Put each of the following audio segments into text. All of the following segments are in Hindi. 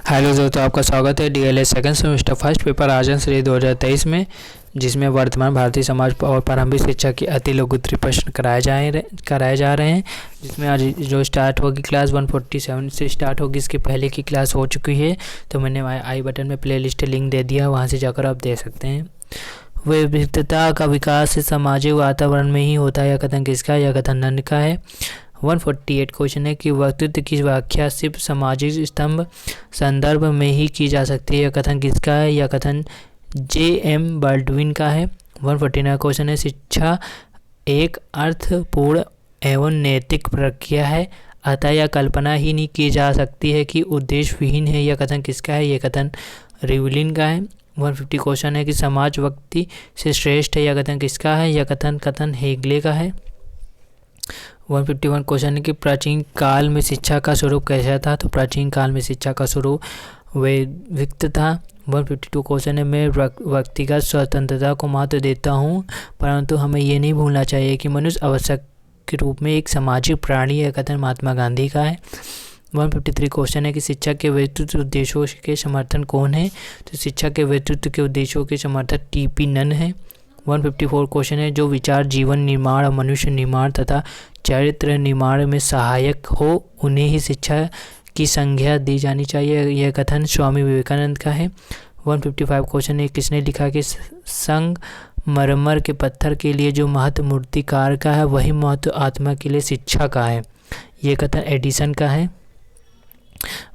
हेलो दोस्तों, आपका स्वागत है DElEd second semester first paper आचरण श्रेणी 2023 में, जिसमें वर्तमान भारतीय समाज और प्रारंभिक शिक्षा के अति लघुत्तरीय प्रश्न कराए जा रहे हैं। जिसमें आज जो स्टार्ट होगी क्लास 147 से स्टार्ट होगी। इसके पहले की क्लास हो चुकी है, तो मैंने आई बटन में प्लेलिस्ट लिंक दे दिया, वहाँ से जाकर आप देख सकते हैं। विविधता का विकास सामाजिक वातावरण में ही होता है, यह कथन किसका है? यह कथन नन का है। 148 क्वेश्चन है कि व्यक्तित्व की व्याख्या सिर्फ सामाजिक स्तंभ संदर्भ में ही की जा सकती है, यह कथन किसका है? यह कथन J.M. बाल्डविन का है। 149 क्वेश्चन है शिक्षा एक अर्थपूर्ण एवं नैतिक प्रक्रिया है, अतः यह कल्पना ही नहीं की जा सकती है कि उद्देश्य विहीन है, यह कथन किसका है? यह कथन रिवलिन का है। 150 क्वेश्चन है कि समाज व्यक्ति से श्रेष्ठ है, यह कथन किसका है? यह कथन हेगले का है। 151 क्वेश्चन है कि प्राचीन काल में शिक्षा का स्वरूप कैसा था? तो प्राचीन काल में शिक्षा का स्वरूप वैविध्य था। 152 क्वेश्चन है मैं व्यक्तिगत स्वतंत्रता को महत्व देता हूँ, परंतु हमें ये नहीं भूलना चाहिए कि मनुष्य आवश्यक के रूप में एक सामाजिक प्राणी है, कथन महात्मा गांधी का है। 153 क्वेश्चन है कि शिक्षा के व्यक्तित्व उद्देश्यों के समर्थन कौन है? तो शिक्षा के व्यक्तित्व के उद्देश्यों के समर्थक T.P. नन है। 154 क्वेश्चन है जो विचार जीवन निर्माण और मनुष्य निर्माण तथा चरित्र निर्माण में सहायक हो, उन्हें ही शिक्षा की संज्ञा दी जानी चाहिए, यह कथन स्वामी विवेकानंद का है। 155 क्वेश्चन है किसने लिखा कि संगमरमर के पत्थर के लिए जो महत्व मूर्तिकार का है, वही महत्व आत्मा के लिए शिक्षा का है, यह कथन एडिसन का है।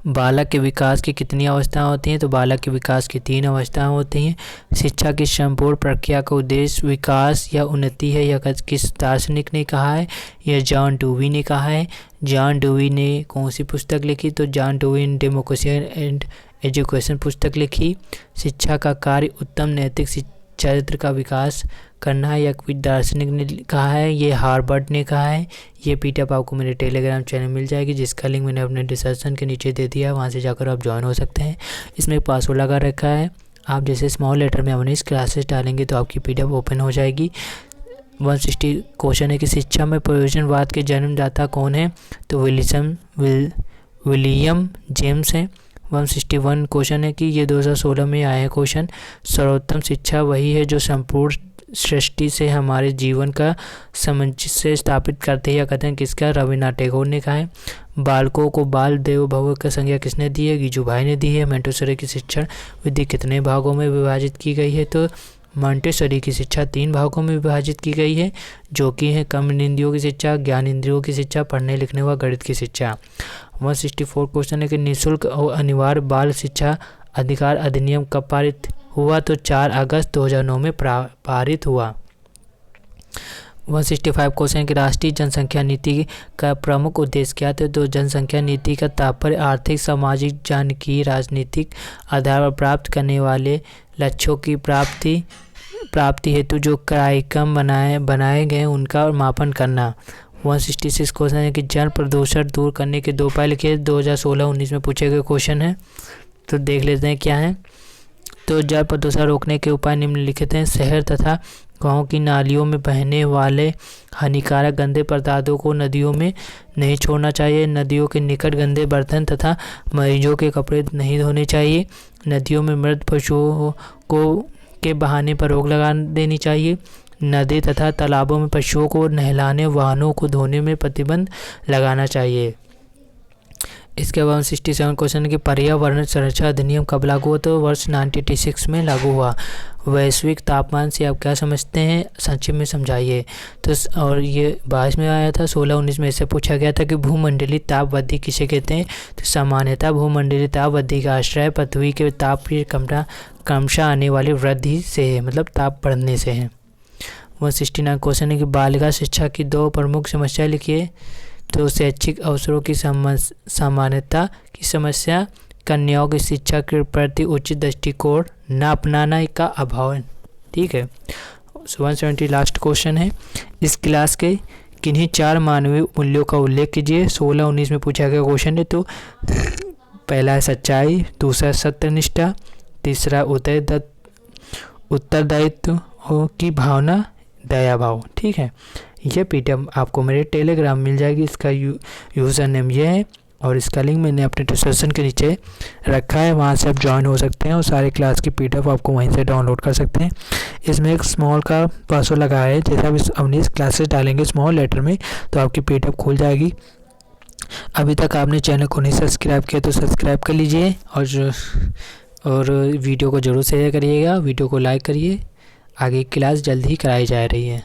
बालक के विकास की कितनी अवस्थाएं होती हैं? तो बालक के विकास की 3 अवस्थाएं होती हैं। शिक्षा की संपूर्ण प्रक्रिया का उद्देश्य विकास या उन्नति है, यह किस दार्शनिक ने कहा है? यह जॉन डूवी ने कहा है। जॉन डूवी ने कौन सी पुस्तक लिखी? तो जॉन डूवी ने डेमोक्रेसी एंड एजुकेशन पुस्तक लिखी। शिक्षा का कार्य उत्तम नैतिक चरित्र का विकास करना है, यह कोई दार्शनिक ने कहा है, ये हार्वर्ड ने कहा है। ये पीडीएफ आपको मेरे टेलीग्राम चैनल मिल जाएगी, जिसका लिंक मैंने अपने डिस्क्रिप्शन के नीचे दे दिया है, वहाँ से जाकर आप ज्वाइन हो सकते हैं। इसमें पासवर्ड लगा रखा है, आप जैसे स्मॉल लेटर में अपनी क्लासेस डालेंगे तो आपकी पीडीएफ ओपन हो जाएगी। 160 क्वेश्चन है कि शिक्षा में प्रयोजनवाद के जन्मदाता कौन है? तो विलियम जेम्स है। 161 क्वेश्चन है कि ये 2016 में आया है क्वेश्चन, सर्वोत्तम शिक्षा वही है जो संपूर्ण सृष्टि से हमारे जीवन का सामंजस्य स्थापित करते हैं, यह कथन किसका? रविन्द्रनाथ टैगोर ने कहा है। बालकों को बाल देव भव का संज्ञा किसने दी है? गिजुभाई ने दी है। मोंटेसरी की शिक्षण विधि कितने भागों में विभाजित की गई है? तो मोंटेसरी की शिक्षा 3 भागों में विभाजित की गई है, जो कि है कर्म इंद्रियों की शिक्षा, ज्ञान इंद्रियों की शिक्षा, पढ़ने लिखने व गणित की शिक्षा। 164 क्वेश्चन है कि निःशुल्क और अनिवार्य बाल शिक्षा अधिकार अधिनियम कब पारित हुआ? तो 4 अगस्त 2009 में पारित हुआ। 165 क्वेश्चन कि राष्ट्रीय जनसंख्या नीति का प्रमुख उद्देश्य क्या था? तो जनसंख्या नीति का तात्पर्य आर्थिक, सामाजिक, जानकी, राजनीतिक आधार पर प्राप्त करने वाले लक्ष्यों की प्राप्ति हेतु जो कार्यक्रम बनाए गए उनका मापन करना। 166 क्वेश्चन है कि जल प्रदूषण दूर करने के 2 उपाय लिखे, 2016-19 में पूछे गए क्वेश्चन है, तो देख लेते हैं क्या है। तो जल प्रदूषण रोकने के उपाय निम्नलिखित हैं। शहर तथा गाँव की नालियों में बहने वाले हानिकारक गंदे पदार्थों को नदियों में नहीं छोड़ना चाहिए। नदियों के निकट गंदे बर्तन तथा मरीजों के कपड़े नहीं धोने चाहिए। नदियों में मृत पशुओं के बहाने पर रोक लगा देनी चाहिए। नदी तथा तालाबों में पशुओं को नहलाने, वाहनों को धोने में प्रतिबंध लगाना चाहिए। इसके बाद 67 क्वेश्चन कि पर्यावरण संरक्षण अधिनियम कब लागू हुआ? तो वर्ष 1986 में लागू हुआ। वैश्विक तापमान से आप क्या समझते हैं? संक्षिप्त में समझाइए। तो और ये 22 में आया था। 16-19 में इससे पूछा गया था कि भूमंडलीय ताप वृद्धि किसे कहते हैं? तो सामान्यतः भूमंडलीय ताप वृद्धि का आश्रय पृथ्वी के ताप की क्रमशः आने वाली वृद्धि से है, मतलब ताप बढ़ने से है। 169 क्वेश्चन है कि बालिका शिक्षा की 2 प्रमुख समस्याएं लिखिए। तो शैक्षिक अवसरों की समानता की समस्या, कन्याओं की शिक्षा के प्रति उचित दृष्टिकोण न अपनाना का अभाव, ठीक है। 170 लास्ट क्वेश्चन है, इस क्लास के किन्हीं 4 मानवीय मूल्यों का उल्लेख कीजिए। 16-19 में पूछा गया क्वेश्चन है। तो पहला है सच्चाई, दूसरा सत्यनिष्ठा, तीसरा उत्तरदायित्व की भावना, दया भाव, ठीक है। यह पीडीएफ आपको मेरे टेलीग्राम मिल जाएगी। इसका यूज़र नेम ये है और इसका लिंक मैंने अपने डिस्क्रिप्शन के नीचे रखा है, वहाँ से आप ज्वाइन हो सकते हैं और सारे क्लास की PDF आपको वहीं से डाउनलोड कर सकते हैं। इसमें एक स्मॉल का पासवर्ड लगा है, जैसे आप इस अवनीश क्लासेस डालेंगे स्मॉल लेटर में तो आपकी PDF खुल जाएगी। अभी तक आपने चैनल को नहीं सब्सक्राइब किया तो सब्सक्राइब कर लीजिए और वीडियो को ज़रूर शेयर करिएगा, वीडियो को लाइक करिए। आगे क्लास जल्द ही कराई जा रही है।